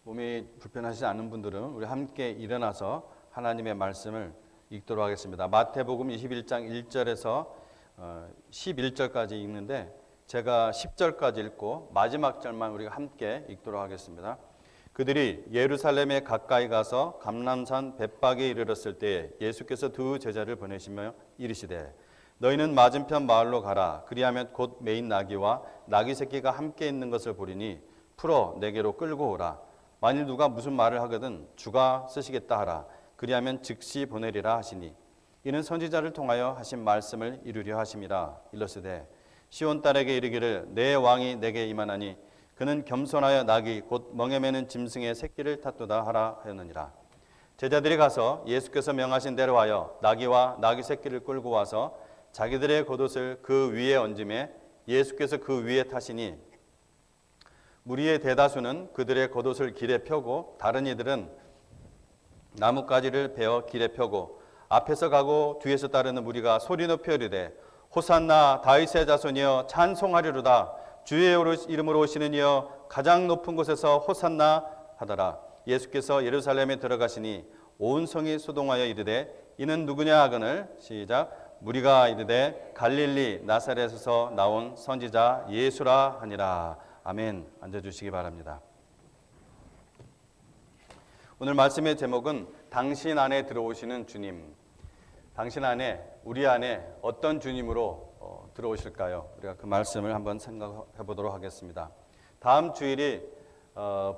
몸이 불편하지 않은 분들은 우리 함께 일어나서 하나님의 말씀을 읽도록 하겠습니다. 마태복음 21장 1절에서 11절까지 읽는데 제가 10절까지 읽고 마지막 절만 우리가 함께 읽도록 하겠습니다. 그들이 예루살렘에 가까이 가서 감람산 벳박에 이르렀을 때에 예수께서 두 제자를 보내시며 이르시되 너희는 맞은편 마을로 가라. 그리하면 곧 메인 나귀와 나귀 새끼가 함께 있는 것을 보리니 풀어 내게로 끌고 오라. 만일 누가 무슨 말을 하거든 주가 쓰시겠다 하라. 그리하면 즉시 보내리라 하시니 이는 선지자를 통하여 하신 말씀을 이루려 하심이라. 일러스되 시온 딸에게 이르기를 내 왕이 내게 임하나니 그는 겸손하여 나귀 곧 멍에 매는 짐승의 새끼를 탔도다 하라 하였느니라. 제자들이 가서 예수께서 명하신 대로 하여 나귀와 나귀 새끼를 끌고 와서 자기들의 겉옷을 그 위에 얹음에 예수께서 그 위에 타시니 무리의 대다수는 그들의 겉옷을 길에 펴고 다른 이들은 나뭇가지를 베어 길에 펴고 앞에서 가고 뒤에서 따르는 무리가 소리 높여 이르되 호산나 다윗의 자손이여 찬송하리로다. 주의 이름으로 오시는 이여 가장 높은 곳에서 호산나 하더라. 예수께서 예루살렘에 들어가시니 온 성이 소동하여 이르되 이는 누구냐 하거늘 시작 무리가 이르되 갈릴리 나사렛에서 나온 선지자 예수라 하니라. 아멘. 앉아주시기 바랍니다. 오늘 말씀의 제목은 당신 안에 들어오시는 주님. 당신 안에, 우리 안에 어떤 주님으로 들어오실까요? 우리가 그 말씀을 한번 생각해 보도록 하겠습니다. 다음 주일이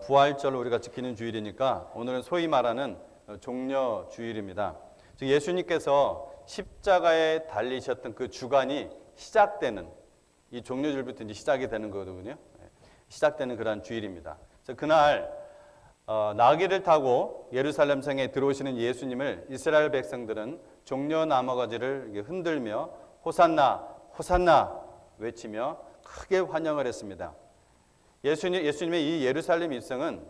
부활절로 우리가 지키는 주일이니까 오늘은 소위 말하는 종려 주일입니다. 즉 예수님께서 십자가에 달리셨던 그 주간이 시작되는, 이 종려주일부터 이제 시작이 되는 거거든요. 시작되는 그러한 주일입니다. 그래서 그날 나귀를 타고 예루살렘 성에 들어오시는 예수님을 이스라엘 백성들은 종려 나무가지를 흔들며 호산나 호산나 외치며 크게 환영을 했습니다. 예수님의 이 예루살렘 입성은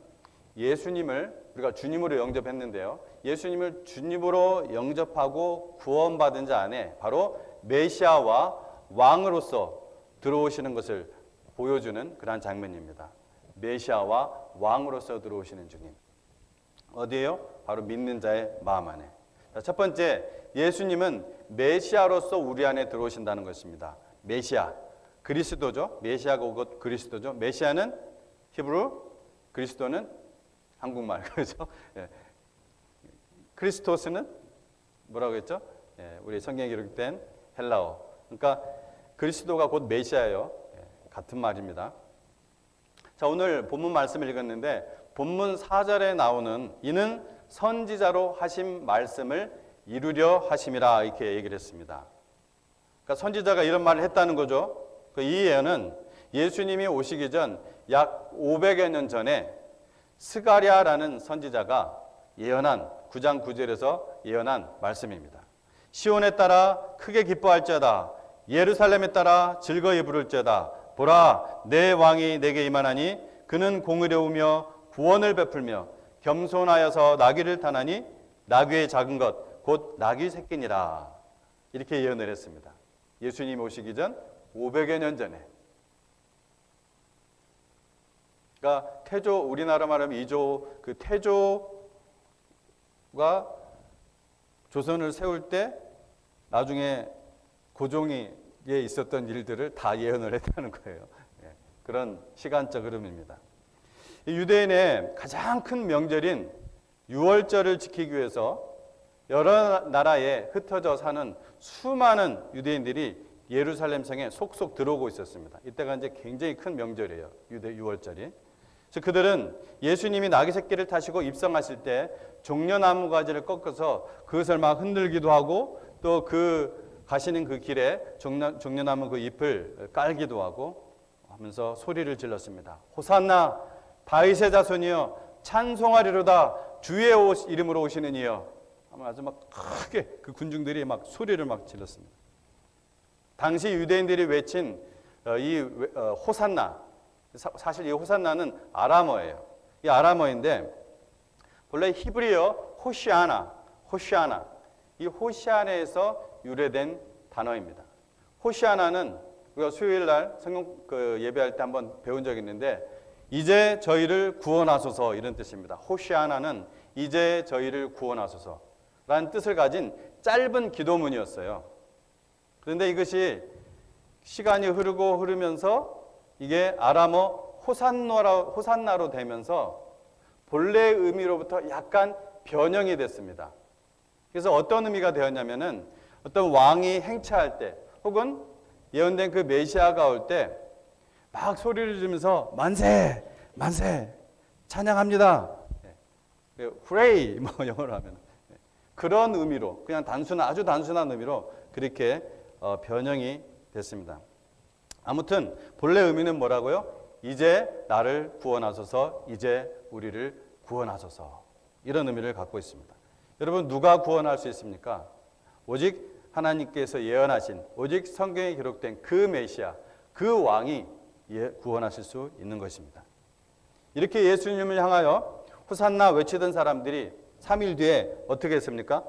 예수님을 우리가 주님으로 영접했는데요. 예수님을 주님으로 영접하고 구원받은 자 안에 바로 메시아와 왕으로서 들어오시는 것을 보여주는 그러한 장면입니다. 메시아와 왕으로서 들어오시는 주님. 어디에요? 바로 믿는 자의 마음 안에. 첫 번째, 예수님은 메시아로서 우리 안에 들어오신다는 것입니다. 메시아, 그리스도죠. 메시아가 곧 그리스도죠. 메시아는 히브리, 그리스도는 한국말, 그렇죠? 예. 크리스토스는 뭐라고 했죠? 예, 우리 성경에 기록된 헬라어. 그러니까 그리스도가 곧 메시아예요. 같은 말입니다. 자, 오늘 본문 말씀을 읽었는데 본문 4절에 나오는 이는 선지자로 하신 말씀을 이루려 하심이라 이렇게 얘기를 했습니다. 그러니까 선지자가 이런 말을 했다는 거죠. 이 예언은 예수님이 오시기 전 약 500여 년 전에 스가랴라는 선지자가 예언한 9장 9절에서 예언한 말씀입니다. 시온에 따라 크게 기뻐할지어다. 예루살렘에 따라 즐거이 부를지어다. 보라 내 왕이 내게 임하나니 그는 공의로우며 구원을 베풀며 겸손하여서 나귀를 타나니 나귀의 작은 것 곧 나귀 새끼니라. 이렇게 예언을 했습니다. 예수님이 오시기 전 500여 년 전에. 그러니까 태조, 우리나라 말하면 이조, 그 태조가 조선을 세울 때 나중에 고종이 에 있었던 일들을 다 예언을 했다는 거예요. 그런 시간적 흐름입니다. 유대인의 가장 큰 명절인 유월절을 지키기 위해서 여러 나라에 흩어져 사는 수많은 유대인들이 예루살렘 성에 속속 들어오고 있었습니다. 이때가 이제 굉장히 큰 명절이에요. 유월절이. 그래서 그들은 예수님이 나귀 새끼를 타시고 입성하실 때 종려나무 가지를 꺾어서 그것을 막 흔들기도 하고 또 가시는 그 길에 종려나무 그 잎을 깔기도 하고 하면서 소리를 질렀습니다. 호산나 다윗의 자손이여 찬송하리로다. 주의 이름으로 오시는 이여. 아주 막 크게 그 군중들이 막 소리를 막 질렀습니다. 당시 유대인들이 외친 이 호산나, 사실 이 호산나는 아람어예요. 이 아람어인데 본래 히브리어 호시아나. 이 호시아나에서 유래된 단어입니다. 호시아나는 우리가 수요일 날 성경 예배할 때 한번 배운 적이 있는데 이제 저희를 구원하소서 이런 뜻입니다. 호시아나는 이제 저희를 구원하소서라는 뜻을 가진 짧은 기도문이었어요. 그런데 이것이 시간이 흐르면서 이게 아람어 호산나로 되면서 본래의 의미로부터 약간 변형이 됐습니다. 그래서 어떤 의미가 되었냐면은 어떤 왕이 행차할 때 혹은 예언된 그 메시아가 올 때 막 소리를 지르면서 만세 만세 찬양합니다. 후레이 뭐 영어로 하면 그런 의미로 그냥 아주 단순한 의미로 그렇게 변형이 됐습니다. 아무튼 본래 의미는 뭐라고요? 이제 나를 구원하소서, 이제 우리를 구원하소서 이런 의미를 갖고 있습니다. 여러분 누가 구원할 수 있습니까? 오직 하나님께서 예언하신 오직 성경에 기록된 그 메시아, 그 왕이 구원하실 수 있는 것입니다. 이렇게 예수님을 향하여 호산나 외치던 사람들이 3일 뒤에 어떻게 했습니까?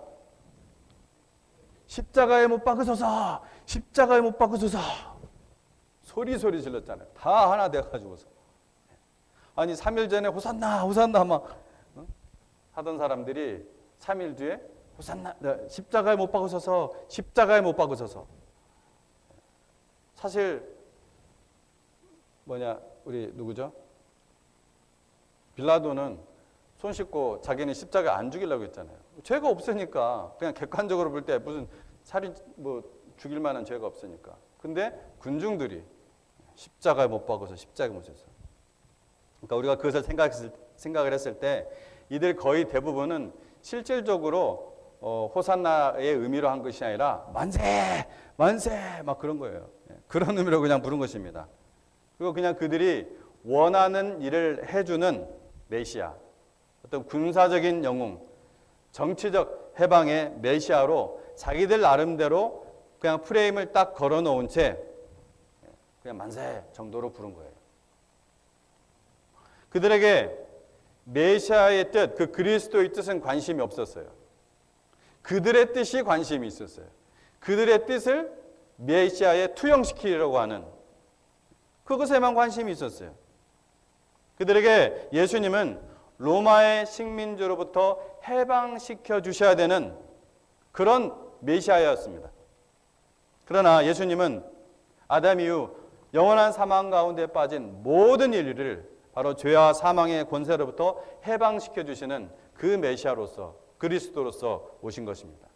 십자가에 못 박으소서, 십자가에 못 박으소서 소리 질렀잖아요. 다 하나 돼가지고서. 아니 3일 전에 호산나 호산나 막 하던 사람들이 3일 뒤에 호산나 십자가에 못 박으소서, 십자가에 못 박으소서. 사실 우리 누구죠? 빌라도는 손 씻고 자기는 십자가에 안 죽이려고 했잖아요. 죄가 없으니까 그냥 객관적으로 볼 때 무슨 살인 죽일 만한 죄가 없으니까. 근데 군중들이 십자가에 못 박아서 십자가에 못 섰어. 그러니까 우리가 그것을 생각을 했을 때 이들 거의 대부분은 실질적으로 호산나의 의미로 한 것이 아니라 만세 만세 막 그런 거예요. 그런 의미로 그냥 부른 것입니다. 그리고 그냥 그들이 원하는 일을 해주는 메시아, 어떤 군사적인 영웅, 정치적 해방의 메시아로 자기들 나름대로 그냥 프레임을 딱 걸어놓은 채 그냥 만세 정도로 부른 거예요. 그들에게 메시아의 뜻, 그 그리스도의 뜻은 관심이 없었어요. 그들의 뜻이 관심이 있었어요. 그들의 뜻을 메시아에 투영시키려고 하는 그것에만 관심이 있었어요. 그들에게 예수님은 로마의 식민지로부터 해방시켜 주셔야 되는 그런 메시아였습니다. 그러나 예수님은 아담 이후 영원한 사망 가운데 빠진 모든 인류를 바로 죄와 사망의 권세로부터 해방시켜 주시는 그 메시아로서 그리스도로서 오신 것입니다.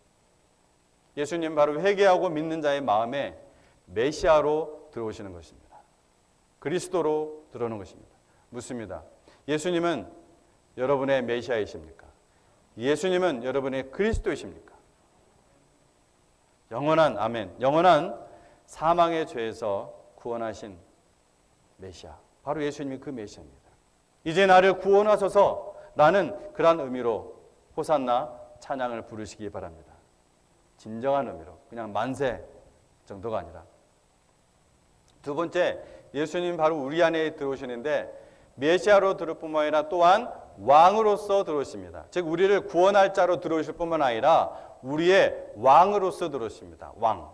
예수님 바로 회개하고 믿는 자의 마음에 메시아로 들어오시는 것입니다. 그리스도로 들어오는 것입니다. 묻습니다. 예수님은 여러분의 메시아이십니까? 예수님은 여러분의 그리스도이십니까? 영원한 아멘, 영원한 사망의 죄에서 구원하신 메시아, 바로 예수님이 그 메시아입니다. 이제 나를 구원하소서 라는 그런 의미로 호산나 찬양을 부르시기 바랍니다. 진정한 의미로 그냥 만세 정도가 아니라. 두 번째, 예수님 바로 우리 안에 들어오시는데 메시아로 들어올 뿐만 아니라 또한 왕으로서 들어오십니다. 즉 우리를 구원할 자로 들어오실 뿐만 아니라 우리의 왕으로서 들어오십니다. 왕.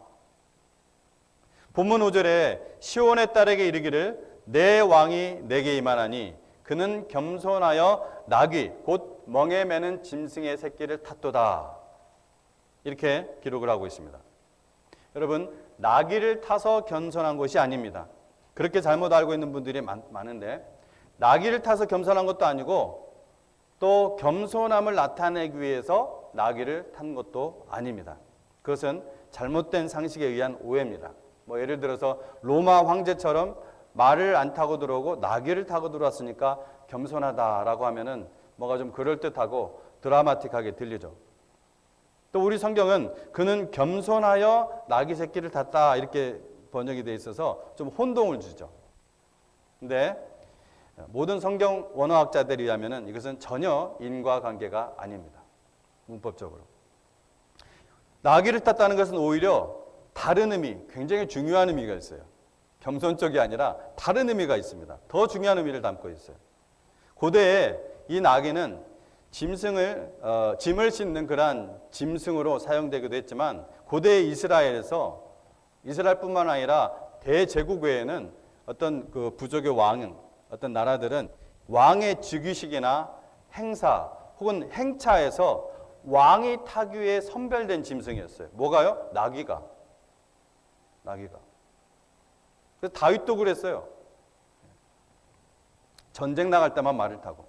본문 5절에 시온의 딸에게 이르기를 내 왕이 내게 임하나니 그는 겸손하여 나귀 곧 멍에 매는 짐승의 새끼를 탔도다. 이렇게 기록을 하고 있습니다. 여러분 나귀를 타서 겸손한 것이 아닙니다. 그렇게 잘못 알고 있는 분들이 많은데 나귀를 타서 겸손한 것도 아니고 또 겸손함을 나타내기 위해서 나귀를 탄 것도 아닙니다. 그것은 잘못된 상식에 의한 오해입니다. 예를 들어서 로마 황제처럼 말을 안 타고 들어오고 나귀를 타고 들어왔으니까 겸손하다라고 하면은 뭐가 좀 그럴듯하고 드라마틱하게 들리죠. 또 우리 성경은 그는 겸손하여 나귀 새끼를 탔다 이렇게 번역이 되어 있어서 좀 혼동을 주죠. 근데 모든 성경 원어학자들에 의하면 이것은 전혀 인과관계가 아닙니다. 문법적으로. 나귀를 탔다는 것은 오히려 다른 의미, 굉장히 중요한 의미가 있어요. 겸손적이 아니라 다른 의미가 있습니다. 더 중요한 의미를 담고 있어요. 고대에 이 나귀는 짐을 싣는 그러한 짐승으로 사용되기도 했지만 고대 이스라엘에서 이스라엘뿐만 아니라 대제국 외에는 어떤 그 부족의 왕은 어떤 나라들은 왕의 즉위식이나 행사 혹은 행차에서 왕이 타기 위해 선별된 짐승이었어요. 뭐가요? 나귀가. 그래서 다윗도 그랬어요. 전쟁 나갈 때만 말을 타고.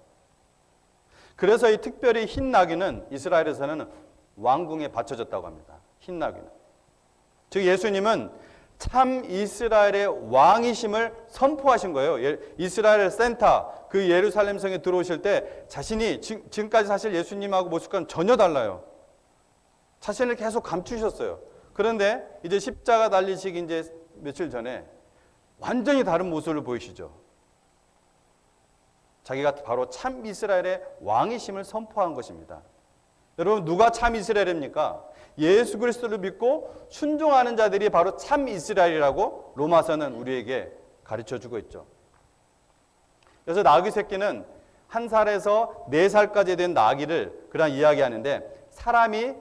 그래서 이 특별히 흰 나귀는 이스라엘에서는 왕궁에 바쳐졌다고 합니다. 흰 나귀는. 즉 예수님은 참 이스라엘의 왕이심을 선포하신 거예요. 이스라엘 센터, 그 예루살렘 성에 들어오실 때 자신이 지금까지 사실 예수님하고 모습과는 전혀 달라요. 자신을 계속 감추셨어요. 그런데 이제 십자가 달리시기 이제 며칠 전에 완전히 다른 모습을 보이시죠. 자기가 바로 참 이스라엘의 왕이심을 선포한 것입니다. 여러분 누가 참 이스라엘입니까? 예수 그리스도를 믿고 순종하는 자들이 바로 참 이스라엘이라고 로마서는 우리에게 가르쳐주고 있죠. 그래서 나귀 새끼는 1살에서 4살까지 된 나귀를 그냥 이야기하는데 사람이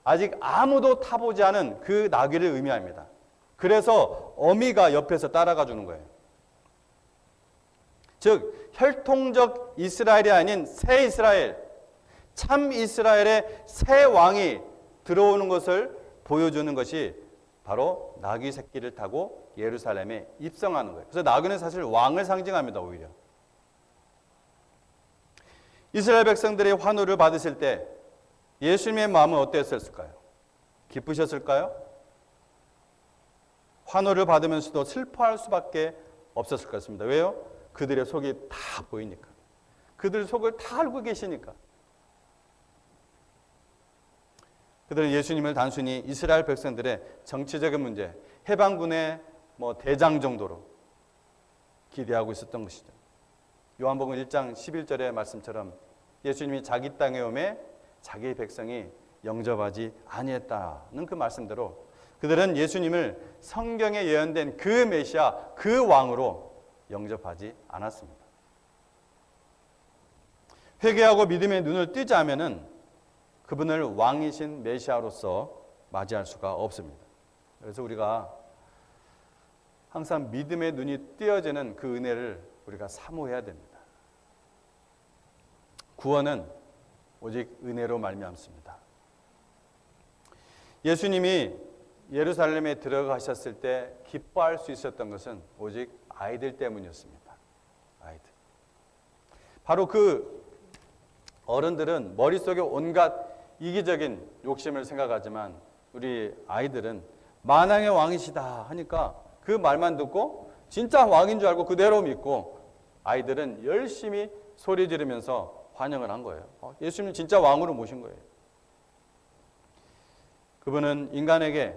아직 아무도 타보지 않은 그 나귀를 의미합니다. 그래서 어미가 옆에서 따라가 주는 거예요. 즉 혈통적 이스라엘이 아닌 새 이스라엘, 참 이스라엘의 새 왕이 들어오는 것을 보여주는 것이 바로 나귀 새끼를 타고 예루살렘에 입성하는 거예요. 그래서 나귀는 사실 왕을 상징합니다. 오히려 이스라엘 백성들의 환호를 받으실 때 예수님의 마음은 어땠을까요? 기쁘셨을까요? 환호를 받으면서도 슬퍼할 수밖에 없었을 것 같습니다. 왜요? 그들의 속이 다 보이니까. 그들 속을 다 알고 계시니까. 그들은 예수님을 단순히 이스라엘 백성들의 정치적인 문제, 해방군의 대장 정도로 기대하고 있었던 것이죠. 요한복음 1장 11절의 말씀처럼 예수님이 자기 땅에 오매 자기 백성이 영접하지 아니했다는 그 말씀대로 그들은 예수님을 성경에 예언된 그 메시아, 그 왕으로 영접하지 않았습니다. 회개하고 믿음의 눈을 뜨지 않으면은 그분을 왕이신 메시아로서 맞이할 수가 없습니다. 그래서 우리가 항상 믿음의 눈이 띄어지는 그 은혜를 우리가 사모해야 됩니다. 구원은 오직 은혜로 말미암습니다. 예수님이 예루살렘에 들어가셨을 때 기뻐할 수 있었던 것은 오직 아이들 때문이었습니다. 아이들. 바로 그 어른들은 머릿속에 온갖 이기적인 욕심을 생각하지만 우리 아이들은 만왕의 왕이시다 하니까 그 말만 듣고 진짜 왕인 줄 알고 그대로 믿고 아이들은 열심히 소리 지르면서 환영을 한 거예요. 예수님 진짜 왕으로 모신 거예요. 그분은 인간에게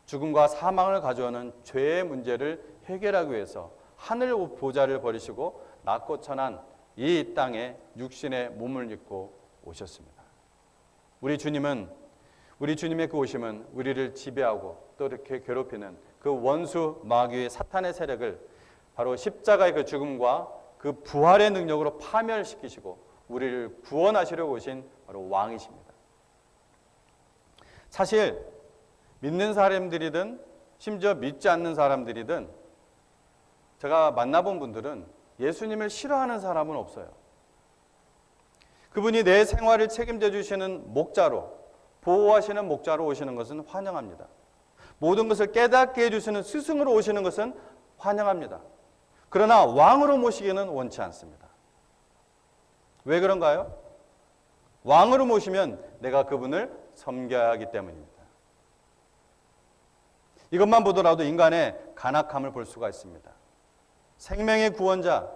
죽음과 사망을 가져오는 죄의 문제를 해결하기 위해서 하늘 보좌를 버리시고 낮고 천한 이 땅에 육신의 몸을 입고 오셨습니다. 우리 주님의 그 오심은 우리를 지배하고 또 이렇게 괴롭히는 그 원수 마귀의 사탄의 세력을 바로 십자가의 그 죽음과 그 부활의 능력으로 파멸시키시고 우리를 구원하시려고 오신 바로 왕이십니다. 사실 믿는 사람들이든 심지어 믿지 않는 사람들이든 제가 만나본 분들은 예수님을 싫어하는 사람은 없어요. 그분이 내 생활을 책임져 주시는 목자로, 보호하시는 목자로 오시는 것은 환영합니다. 모든 것을 깨닫게 해주시는 스승으로 오시는 것은 환영합니다. 그러나 왕으로 모시기는 원치 않습니다. 왜 그런가요? 왕으로 모시면 내가 그분을 섬겨야 하기 때문입니다. 이것만 보더라도 인간의 간악함을 볼 수가 있습니다. 생명의 구원자,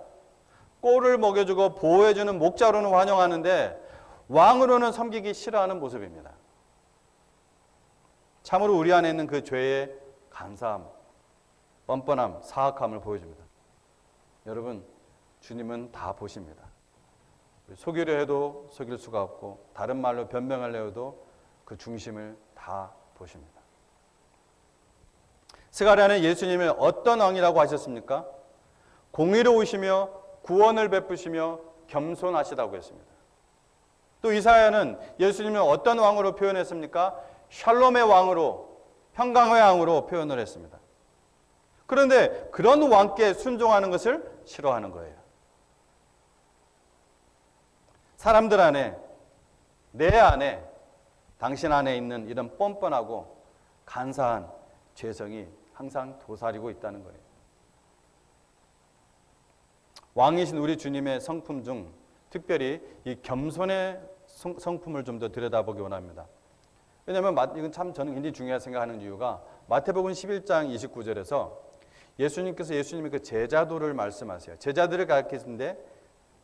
꼴을 먹여주고 보호해주는 목자로는 환영하는데 왕으로는 섬기기 싫어하는 모습입니다. 참으로 우리 안에 있는 그 죄의 간사함, 뻔뻔함, 사악함을 보여줍니다. 여러분, 주님은 다 보십니다. 속이려 해도 속일 수가 없고 다른 말로 변명하려 해도 그 중심을 다 보십니다. 스가랴는 예수님을 어떤 왕이라고 하셨습니까? 공의로우시며 구원을 베푸시며 겸손하시다고 했습니다. 또 이사야는 예수님을 어떤 왕으로 표현했습니까? 샬롬의 왕으로, 평강의 왕으로 표현을 했습니다. 그런데 그런 왕께 순종하는 것을 싫어하는 거예요. 사람들 안에, 내 안에, 당신 안에 있는 이런 뻔뻔하고 간사한 죄성이 항상 도사리고 있다는 거예요. 왕이신 우리 주님의 성품 중 특별히 이 겸손의 성품을 좀 더 들여다보기 원합니다. 왜냐하면 이건 참 저는 굉장히 중요하게 생각하는 이유가 마태복음 11장 29절에서 예수님께서 예수님의 그 제자도를 말씀하세요. 제자들을 가르치는데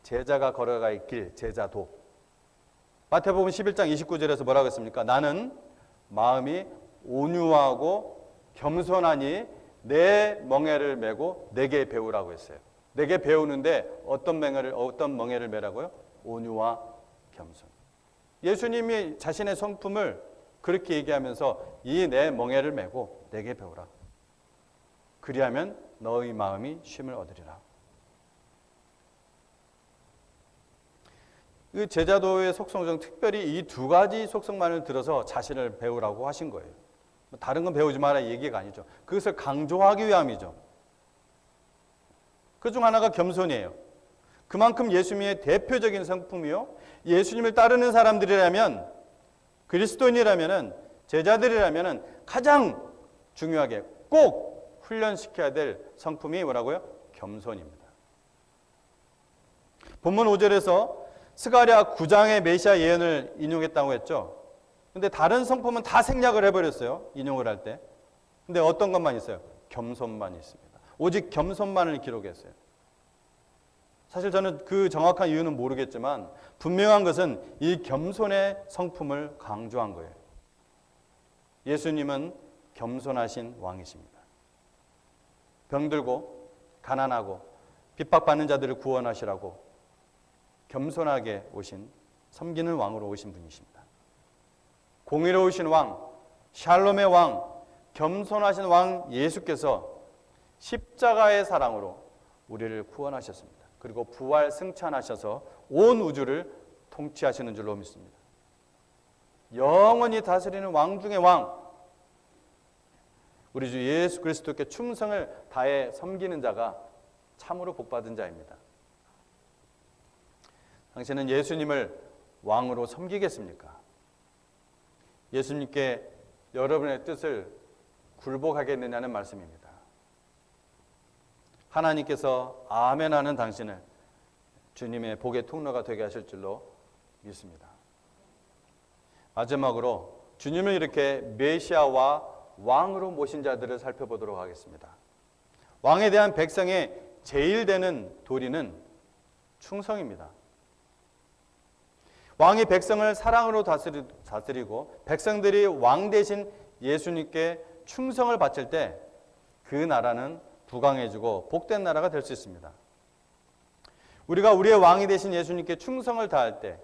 제자가 걸어갈 길, 제자도. 마태복음 11장 29절에서 뭐라고 했습니까? 나는 마음이 온유하고 겸손하니 내 멍에를 메고 내게 배우라고 했어요. 내게 배우는데 어떤 멍에를 메라고요? 온유와 겸손. 예수님이 자신의 성품을 그렇게 얘기하면서 이 내 멍에를 메고 내게 배우라. 그리하면 너의 마음이 쉼을 얻으리라. 그 제자도의 속성 중 특별히 이 두 가지 속성만을 들어서 자신을 배우라고 하신 거예요. 다른 건 배우지 마라 얘기가 아니죠. 그것을 강조하기 위함이죠. 그중 하나가 겸손이에요. 그만큼 예수님의 대표적인 성품이요. 예수님을 따르는 사람들이라면, 그리스도인이라면, 제자들이라면 가장 중요하게 꼭 훈련시켜야 될 성품이 뭐라고요? 겸손입니다. 본문 5절에서 스가랴 9장의 메시아 예언을 인용했다고 했죠. 근데 다른 성품은 다 생략을 해버렸어요. 인용을 할 때. 근데 어떤 것만 있어요? 겸손만 있습니다. 오직 겸손만을 기록했어요. 사실 저는 그 정확한 이유는 모르겠지만 분명한 것은 이 겸손의 성품을 강조한 거예요. 예수님은 겸손하신 왕이십니다. 병들고 가난하고 핍박받는 자들을 구원하시라고 겸손하게 오신, 섬기는 왕으로 오신 분이십니다. 공의로우신 왕, 샬롬의 왕, 겸손하신 왕 예수께서 십자가의 사랑으로 우리를 구원하셨습니다. 그리고 부활 승천하셔서 온 우주를 통치하시는 줄로 믿습니다. 영원히 다스리는 왕 중의 왕, 우리 주 예수 그리스도께 충성을 다해 섬기는 자가 참으로 복받은 자입니다. 당신은 예수님을 왕으로 섬기겠습니까? 예수님께 여러분의 뜻을 굴복하겠느냐는 말씀입니다. 하나님께서 아멘 하는 당신을 주님의 복의 통로가 되게 하실 줄로 믿습니다. 마지막으로 주님을 이렇게 메시아와 왕으로 모신 자들을 살펴보도록 하겠습니다. 왕에 대한 백성의 제일 되는 도리는 충성입니다. 왕이 백성을 사랑으로 다스리고 백성들이 왕 대신 예수님께 충성을 바칠 때 그 나라는 부강해지고 복된 나라가 될 수 있습니다. 우리가 우리의 왕이 되신 예수님께 충성을 다할 때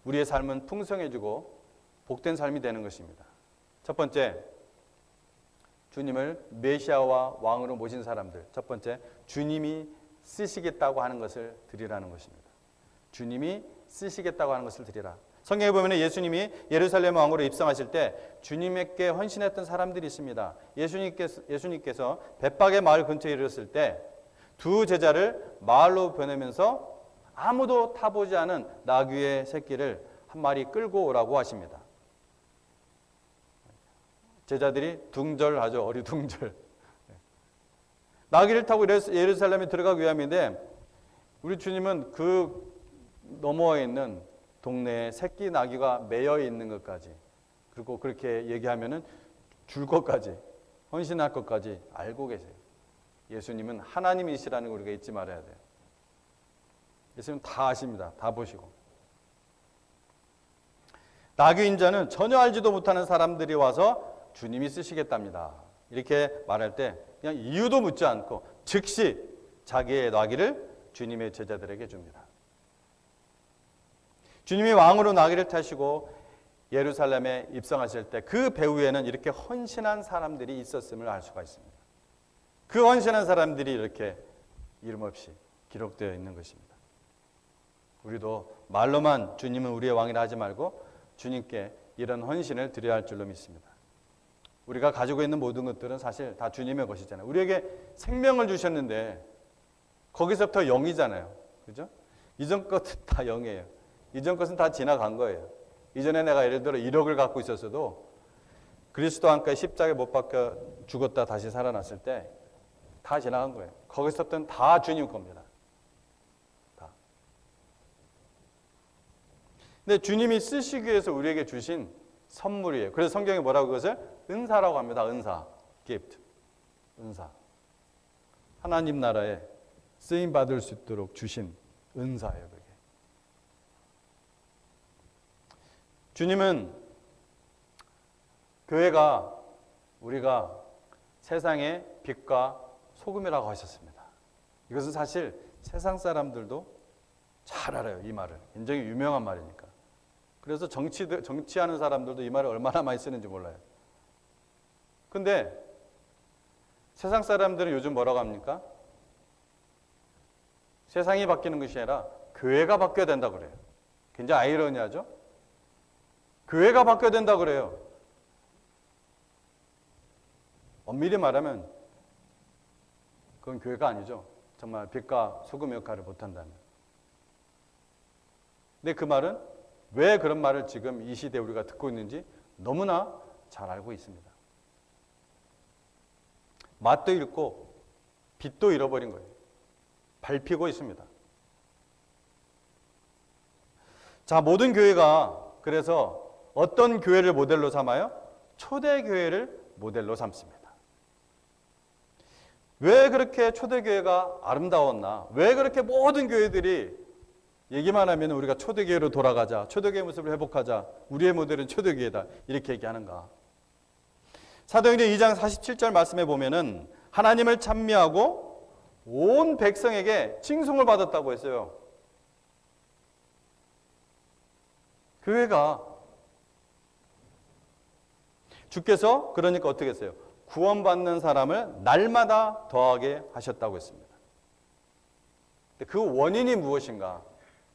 우리의 삶은 풍성해지고 복된 삶이 되는 것입니다. 첫 번째, 주님을 메시아와 왕으로 모신 사람들. 첫 번째, 주님이 쓰시겠다고 하는 것을 드리라는 것입니다. 주님이 쓰시겠다고 하는 것을 드리라. 성경에 보면 예수님이 예루살렘 왕으로 입성하실 때 주님께 헌신했던 사람들이 있습니다. 예수님께서 벳박의 마을 근처에 이르렀을 때 두 제자를 마을로 보내면서 아무도 타보지 않은 나귀의 새끼를 한 마리 끌고 오라고 하십니다. 제자들이 둥절하죠. 어리둥절. 나귀를 타고 예루살렘에 들어가기 위함인데 우리 주님은 그 너머에 있는 동네에 새끼 나귀가 매여 있는 것까지, 그리고 그렇게 얘기하면은 줄 것까지, 헌신할 것까지 알고 계세요. 예수님은 하나님이시라는 걸 우리가 잊지 말아야 돼요. 예수님 다 아십니다. 다 보시고. 나귀 인자는 전혀 알지도 못하는 사람들이 와서 주님이 쓰시겠답니다. 이렇게 말할 때 그냥 이유도 묻지 않고 즉시 자기의 나귀를 주님의 제자들에게 줍니다. 주님이 왕으로 나귀를 타시고 예루살렘에 입성하실 때 그 배후에는 이렇게 헌신한 사람들이 있었음을 알 수가 있습니다. 그 헌신한 사람들이 이렇게 이름 없이 기록되어 있는 것입니다. 우리도 말로만 주님은 우리의 왕이라 하지 말고 주님께 이런 헌신을 드려야 할 줄로 믿습니다. 우리가 가지고 있는 모든 것들은 사실 다 주님의 것이잖아요. 우리에게 생명을 주셨는데 거기서부터 0이잖아요. 그죠? 이전 것은 다 0이에요. 이전 것은 다 지나간 거예요. 이전에 내가 예를 들어 1억을 갖고 있었어도 그리스도 안가에 십자가에 못 박혀 죽었다 다시 살아났을 때 다 지나간 거예요. 거기서부터는 다 주님 겁니다. 다. 근데 주님이 쓰시기 위해서 우리에게 주신 선물이에요. 그래서 성경에 뭐라고 그것을? 은사라고 합니다. 은사. gift. 은사. 하나님 나라에 쓰임 받을 수 있도록 주신 은사예요, 그게. 주님은 교회가 우리가 세상의 빛과 소금이라고 하셨습니다. 이것은 사실 세상 사람들도 잘 알아요, 이 말을. 굉장히 유명한 말이니까. 그래서 정치하는 사람들도 이 말을 얼마나 많이 쓰는지 몰라요. 근데 세상 사람들은 요즘 뭐라고 합니까? 세상이 바뀌는 것이 아니라 교회가 바뀌어야 된다고 그래요. 굉장히 아이러니하죠? 교회가 바뀌어야 된다고 그래요. 엄밀히 말하면 그건 교회가 아니죠. 정말 빛과 소금 역할을 못한다면. 근데 그 말은 왜 그런 말을 지금 이 시대에 우리가 듣고 있는지 너무나 잘 알고 있습니다. 맛도 잃고 빛도 잃어버린 거예요. 밟히고 있습니다. 자, 모든 교회가 그래서 어떤 교회를 모델로 삼아요? 초대교회를 모델로 삼습니다. 왜 그렇게 초대교회가 아름다웠나? 왜 그렇게 모든 교회들이 얘기만 하면 우리가 초대교회로 돌아가자, 초대교회 모습을 회복하자, 우리의 모델은 초대교회다 이렇게 얘기하는가? 사도행전 2장 47절 말씀에 보면은 하나님을 찬미하고 온 백성에게 칭송을 받았다고 했어요. 교회가 주께서 그러니까 어떻게 했어요? 구원받는 사람을 날마다 더하게 하셨다고 했습니다. 그 원인이 무엇인가?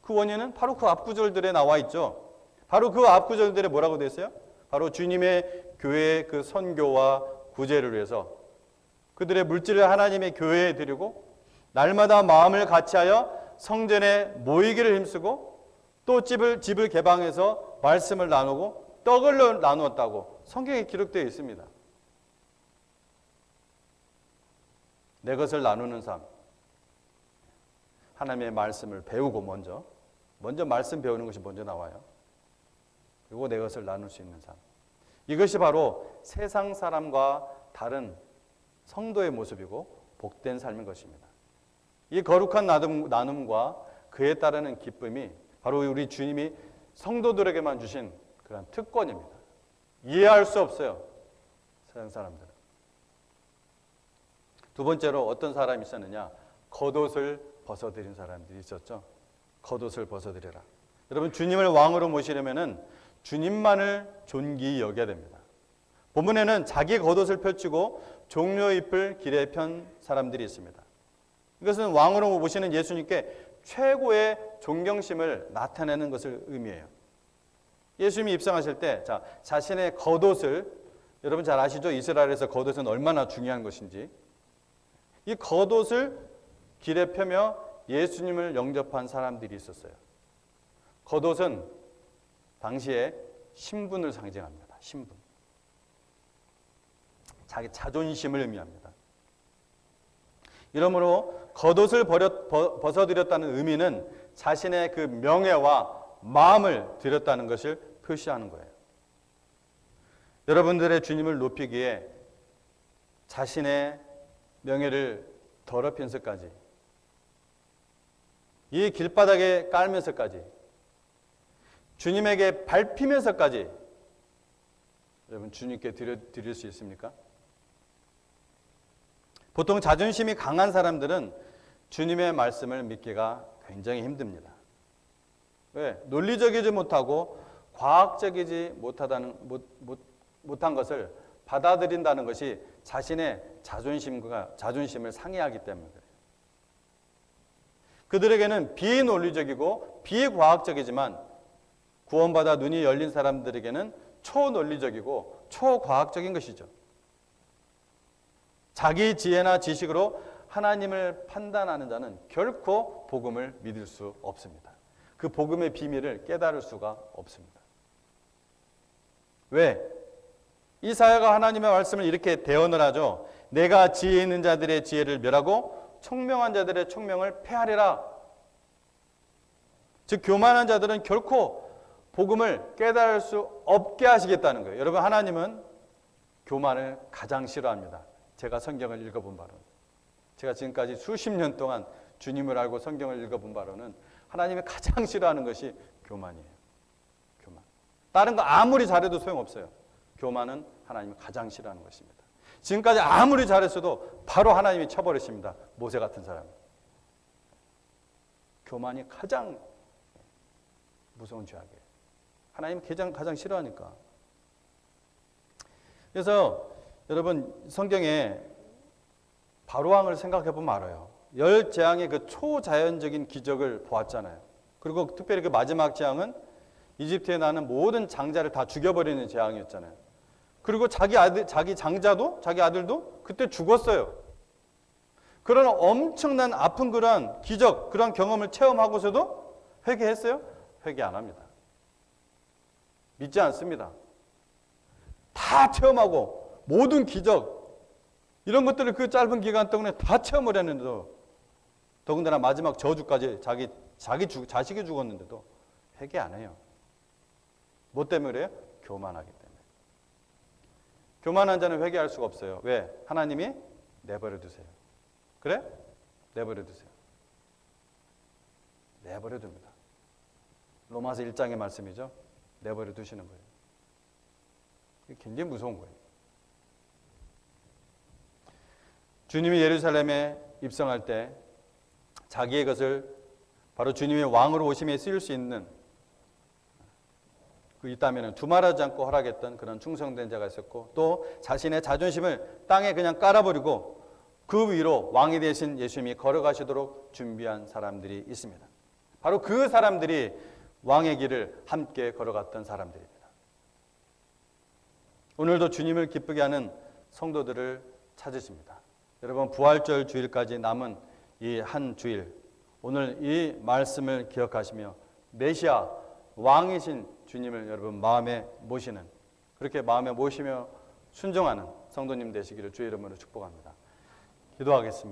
그 원인은 바로 그 앞구절들에 나와 있죠. 바로 그 앞구절들에 뭐라고 되어 있어요? 바로 주님의 교회의 그 선교와 구제를 위해서 그들의 물질을 하나님의 교회에 드리고 날마다 마음을 같이하여 성전에 모이기를 힘쓰고 또 집을 개방해서 말씀을 나누고 떡을 나누었다고 성경에 기록되어 있습니다. 내 것을 나누는 삶. 하나님의 말씀을 배우고 먼저 말씀 배우는 것이 먼저 나와요. 그리고 내 것을 나눌 수 있는 삶. 이것이 바로 세상 사람과 다른 성도의 모습이고 복된 삶인 것입니다. 이 거룩한 나눔과 그에 따르는 기쁨이 바로 우리 주님이 성도들에게만 주신 그런 특권입니다. 이해할 수 없어요. 세상 사람들은. 두 번째로 어떤 사람이 있었느냐? 겉옷을 벗어들인 사람들이 있었죠. 겉옷을 벗어들여라. 여러분, 주님을 왕으로 모시려면은 주님만을 존귀히 여겨야 됩니다. 본문에는 자기 겉옷을 펼치고 종려잎을 길에 편 사람들이 있습니다. 이것은 왕으로 모시는 예수님께 최고의 존경심을 나타내는 것을 의미해요. 예수님이 입성하실 때 자신의 겉옷을, 여러분 잘 아시죠? 이스라엘에서 겉옷은 얼마나 중요한 것인지. 이 겉옷을 길에 펴며 예수님을 영접한 사람들이 있었어요. 겉옷은 당시에 신분을 상징합니다. 신분. 자기 자존심을 의미합니다. 이러므로 겉옷을 벗어들였다는 의미는 자신의 그 명예와 마음을 드렸다는 것을 표시하는 거예요. 여러분들의 주님을 높이기에 자신의 명예를 더럽히면서까지, 이 길바닥에 깔면서까지, 주님에게 밟히면서까지 여러분 주님께 드릴 수 있습니까? 보통 자존심이 강한 사람들은 주님의 말씀을 믿기가 굉장히 힘듭니다. 왜? 논리적이지 못하고 과학적이지 못한 것을 받아들인다는 것이 자신의 자존심을 상해하기 때문에 그래요. 그들에게는 비논리적이고 비과학적이지만 구원받아 눈이 열린 사람들에게는 초논리적이고 초과학적인 것이죠. 자기 지혜나 지식으로 하나님을 판단하는 자는 결코 복음을 믿을 수 없습니다. 그 복음의 비밀을 깨달을 수가 없습니다. 왜? 이사야가 하나님의 말씀을 이렇게 대언을 하죠. 내가 지혜 있는 자들의 지혜를 멸하고 총명한 자들의 총명을 폐하리라. 즉 교만한 자들은 결코 복음을 깨달을 수 없게 하시겠다는 거예요. 여러분, 하나님은 교만을 가장 싫어합니다. 제가 성경을 읽어본 바로는, 제가 지금까지 수십 년 동안 주님을 알고 성경을 읽어본 바로는 하나님이 가장 싫어하는 것이 교만이에요. 교만. 다른 거 아무리 잘해도 소용없어요. 교만은 하나님이 가장 싫어하는 것입니다. 지금까지 아무리 잘했어도 바로 하나님이 쳐버리십니다. 모세 같은 사람. 교만이 가장 무서운 죄악이에요. 하나님이 가장 싫어하니까. 그래서 여러분, 성경에 바로왕을 생각해 보면 알아요. 10재앙의 그 초자연적인 기적을 보았잖아요. 그리고 특별히 그 마지막 재앙은 이집트에 나는 모든 장자를 다 죽여버리는 재앙이었잖아요. 그리고 자기 장자도, 자기 아들도 그때 죽었어요. 그런 엄청난 아픈 그런 기적, 그런 경험을 체험하고서도 회개했어요? 회개 안 합니다. 믿지 않습니다. 다 체험하고 모든 기적, 이런 것들을 그 짧은 기간 동안에 다 체험을 했는데도, 더군다나 마지막 저주까지 자식이 죽었는데도 회개 안 해요. 뭐 때문에 그래요? 교만하기 때문에. 교만한 자는 회개할 수가 없어요. 왜? 하나님이 내버려 두세요. 그래? 내버려 두세요. 내버려 둡니다. 로마서 1장의 말씀이죠. 내버려 두시는 거예요. 이게 굉장히 무서운 거예요. 주님이 예루살렘에 입성할 때 자기의 것을 바로 주님의 왕으로 오심에 쓰일 수 있는, 있다면 두말하지 않고 허락했던 그런 충성된 자가 있었고, 또 자신의 자존심을 땅에 그냥 깔아버리고 그 위로 왕이 되신 예수님이 걸어가시도록 준비한 사람들이 있습니다. 바로 그 사람들이 왕의 길을 함께 걸어갔던 사람들입니다. 오늘도 주님을 기쁘게 하는 성도들을 찾으십니다. 여러분, 부활절 주일까지 남은 이 한 주일, 오늘 이 말씀을 기억하시며 메시아 왕이신 주님을 여러분 마음에 모시는, 그렇게 마음에 모시며 순종하는 성도님 되시기를 주의 이름으로 축복합니다. 기도하겠습니다.